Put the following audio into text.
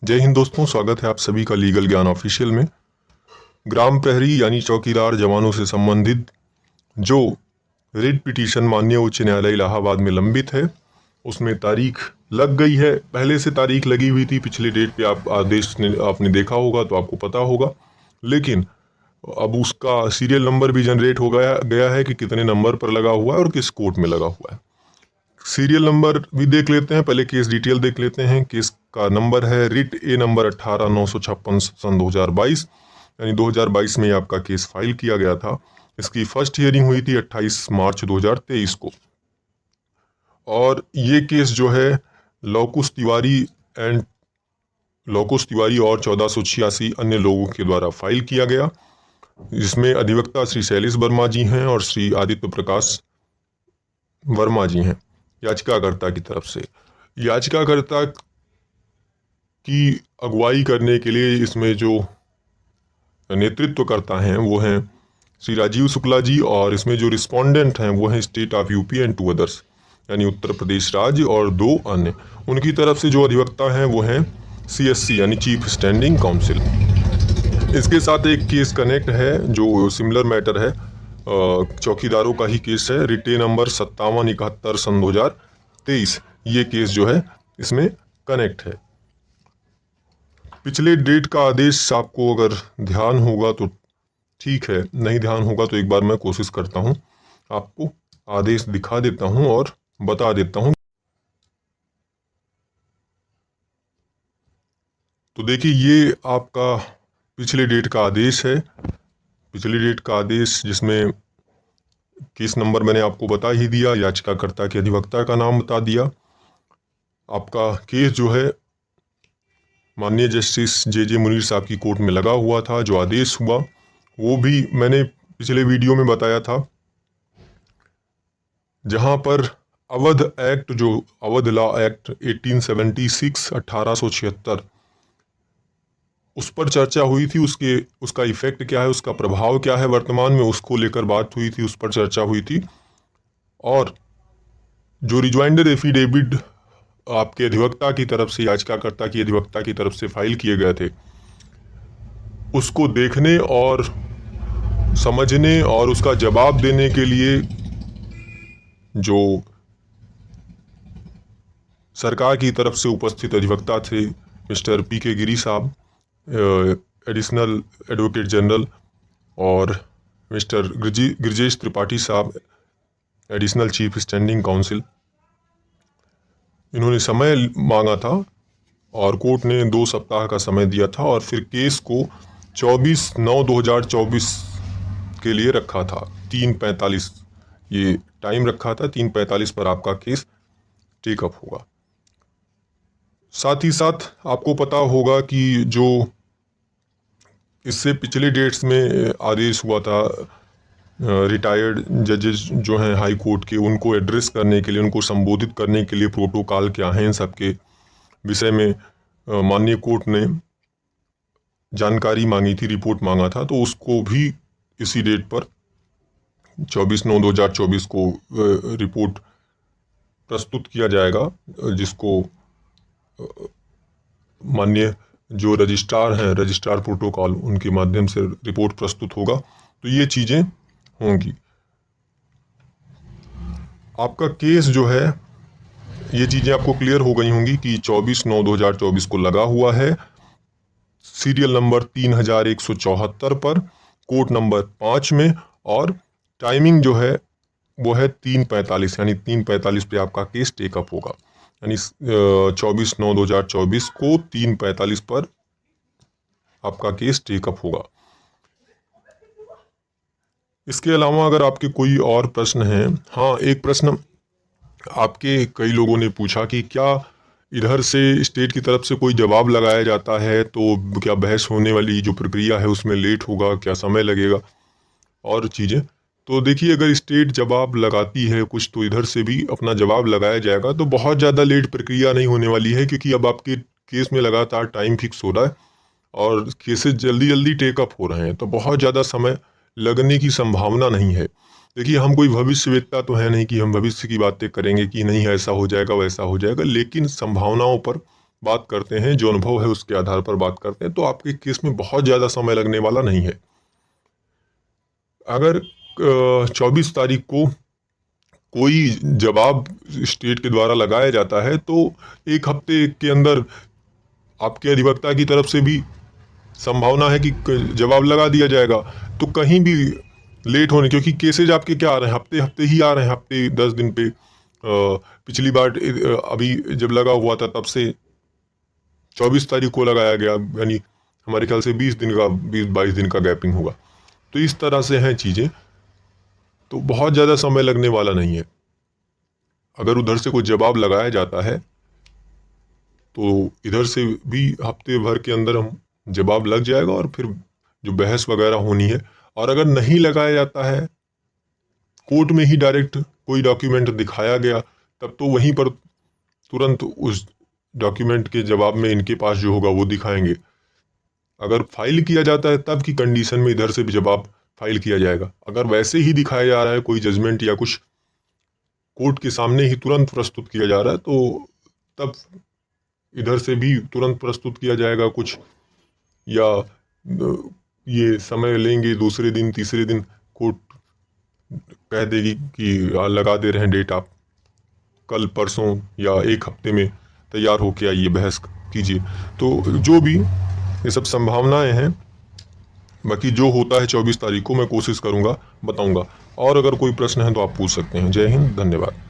जय हिंद दोस्तों, स्वागत है आप सभी का लीगल ज्ञान ऑफिशियल में। ग्राम प्रहरी यानी चौकीदार जवानों से संबंधित जो रिट पिटीशन माननीय उच्च न्यायालय इलाहाबाद में लंबित है, उसमें तारीख लग गई है। पहले से तारीख लगी हुई थी, पिछले डेट पे आप आदेश ने आपने देखा होगा तो आपको पता होगा। लेकिन अब उसका सीरियल नंबर भी जनरेट हो गया है कि कितने नंबर पर लगा हुआ है और किस कोर्ट में लगा हुआ है। सीरियल नंबर भी देख लेते हैं, पहले केस डिटेल देख लेते हैं। केस का नंबर है रिट ए नंबर 18/956 सन 2022, यानी 2022 में आपका केस फाइल किया गया था। इसकी फर्स्ट हियरिंग हुई थी 28 मार्च 2023 को। और ये केस जो है लौकुश तिवारी एंड लौकुश तिवारी और 1486 अन्य लोगों के द्वारा फाइल किया गया, जिसमें अधिवक्ता श्री शैलेश वर्मा जी हैं और श्री आदित्य प्रकाश वर्मा जी हैं याचिकाकर्ता की तरफ से। याचिकाकर्ता की अगुवाई करने के लिए इसमें जो नेतृत्व करता हैं वो हैं श्री राजीव शुक्ला जी, और इसमें जो रिस्पोंडेंट हैं वो हैं state of UP and 2 others, यानी उत्तर प्रदेश राज्य और 2 अन्य। उनकी तरफ से जो अधिवक्ता हैं वो हैं CSC यानी चीफ स्टैंडिंग काउंसिल। इसके साथ एक केस कनेक्ट है जो सिमिलर मैटर है, चौकीदारों का ही केस है, रिटे नंबर 5771 सन 2023। ये केस जो है इसमें कनेक्ट है। पिछले डेट का आदेश आपको अगर ध्यान होगा तो ठीक है, नहीं ध्यान होगा तो एक बार मैं कोशिश करता हूँ आपको आदेश दिखा देता हूँ और बता देता हूँ। तो देखिए, ये आपका पिछले डेट का आदेश है। पिछले डेट का आदेश जिसमें केस नंबर मैंने आपको बता ही दिया, याचिकाकर्ता के अधिवक्ता का नाम बता दिया। आपका केस जो है माननीय जस्टिस JJ मुनीर साहब की कोर्ट में लगा हुआ था। जो आदेश हुआ वो भी मैंने पिछले वीडियो में बताया था, जहां पर अवध एक्ट, जो अवध लॉ एक्ट 1876 1876, उस पर चर्चा हुई थी। उसका इफेक्ट क्या है, उसका प्रभाव क्या है वर्तमान में, उसको लेकर बात हुई थी, उस पर चर्चा हुई थी। और जो रिजॉइंडर एफिडेविट आपके अधिवक्ता की तरफ से, याचिकाकर्ता की अधिवक्ता की तरफ से फाइल किए गए थे, उसको देखने और समझने और उसका जवाब देने के लिए जो सरकार की तरफ से उपस्थित अधिवक्ता थे मिस्टर PK गिरी साहब, एडिशनल एडवोकेट जनरल, और मिस्टर गिरिजेश त्रिपाठी साहब, एडिशनल चीफ स्टैंडिंग काउंसिल, इन्होंने समय मांगा था और कोर्ट ने 2 सप्ताह का समय दिया था। और फिर केस को 24/9/2024 के लिए रखा था। 3:45 ये टाइम रखा था, 3:45 पर आपका केस टेकअप होगा। साथ ही साथ आपको पता होगा कि जो इससे पिछले डेट्स में आदेश हुआ था, रिटायर्ड जजेस जो हैं हाई कोर्ट के, उनको एड्रेस करने के लिए, उनको संबोधित करने के लिए प्रोटोकॉल क्या हैं, इन सबके विषय में माननीय कोर्ट ने जानकारी मांगी थी, रिपोर्ट मांगा था। तो उसको भी इसी डेट पर 24/9/2024 को रिपोर्ट प्रस्तुत किया जाएगा, जिसको माननीय जो रजिस्ट्रार हैं, रजिस्ट्रार प्रोटोकॉल, उनके माध्यम से रिपोर्ट प्रस्तुत होगा। तो ये चीज़ें होंगी। आपका केस जो है, ये चीज़ें आपको क्लियर हो गई होंगी कि 24/9/2024 को लगा हुआ है, सीरियल नंबर 3174 पर, कोर्ट नंबर 5 में, और टाइमिंग जो है वो है 3:45, यानी 3:45 पे आपका केस टेकअप होगा। यानी 24/9/2024 को 3:45 पर आपका केस टेकअप होगा। इसके अलावा अगर आपके कोई और प्रश्न हैं, हाँ, एक प्रश्न आपके कई लोगों ने पूछा कि क्या इधर से स्टेट की तरफ से कोई जवाब लगाया जाता है तो क्या बहस होने वाली जो प्रक्रिया है उसमें लेट होगा, क्या समय लगेगा और चीज़ें। तो देखिए, अगर स्टेट जवाब लगाती है कुछ तो इधर से भी अपना जवाब लगाया जाएगा, तो बहुत ज़्यादा लेट प्रक्रिया नहीं होने वाली है, क्योंकि अब आपके केस में लगातार टाइम फिक्स हो रहा है और केसेस जल्दी जल्दी टेकअप हो रहे हैं, तो बहुत ज़्यादा समय लगने की संभावना नहीं है। देखिए, हम कोई भविष्यवेत्ता तो है नहीं कि हम भविष्य की बातें करेंगे कि नहीं ऐसा हो जाएगा वैसा हो जाएगा, लेकिन संभावनाओं पर बात करते हैं, जो अनुभव है उसके आधार पर बात करते हैं, तो आपके केस में बहुत ज़्यादा समय लगने वाला नहीं है। अगर 24 तारीख को कोई जवाब स्टेट के द्वारा लगाया जाता है तो 1 हफ्ते के अंदर आपके अधिवक्ता की तरफ से भी संभावना है कि जवाब लगा दिया जाएगा। तो कहीं भी लेट होने, क्योंकि केसेज आपके क्या आ रहे हैं, हफ्ते हफ्ते ही आ रहे हैं, हफ्ते 10 दिन पे। पिछली बार अभी जब लगा हुआ था तब से 24 तारीख को लगाया गया, यानी हमारे ख्याल से 20 22 दिन का गैपिंग हुआ। तो इस तरह से हैं चीज़ें, तो बहुत ज़्यादा समय लगने वाला नहीं है। अगर उधर से कोई जवाब लगाया जाता है तो इधर से भी हफ्ते भर के अंदर हम जवाब लग जाएगा, और फिर जो बहस वगैरह होनी है। और अगर नहीं लगाया जाता है, कोर्ट में ही डायरेक्ट कोई डॉक्यूमेंट दिखाया गया, तब तो वहीं पर तुरंत उस डॉक्यूमेंट के जवाब में इनके पास जो होगा वो दिखाएंगे। अगर फाइल किया जाता है तब की कंडीशन में इधर से भी जवाब फाइल किया जाएगा। अगर वैसे ही दिखाया जा रहा है कोई जजमेंट या कुछ कोर्ट के सामने ही तुरंत प्रस्तुत किया जा रहा है, तो तब इधर से भी तुरंत प्रस्तुत किया जाएगा कुछ, या ये समय लेंगे, दूसरे दिन तीसरे दिन कोर्ट कह देगी कि लगा दे रहे हैं डेट, आप कल परसों या 1 हफ्ते में तैयार होके आइए, बहस कीजिए। तो जो भी ये सब संभावनाएं हैं, बाकी जो होता है 24 तारीख को मैं कोशिश करूंगा बताऊंगा। और अगर कोई प्रश्न है तो आप पूछ सकते हैं। जय हिंद, धन्यवाद।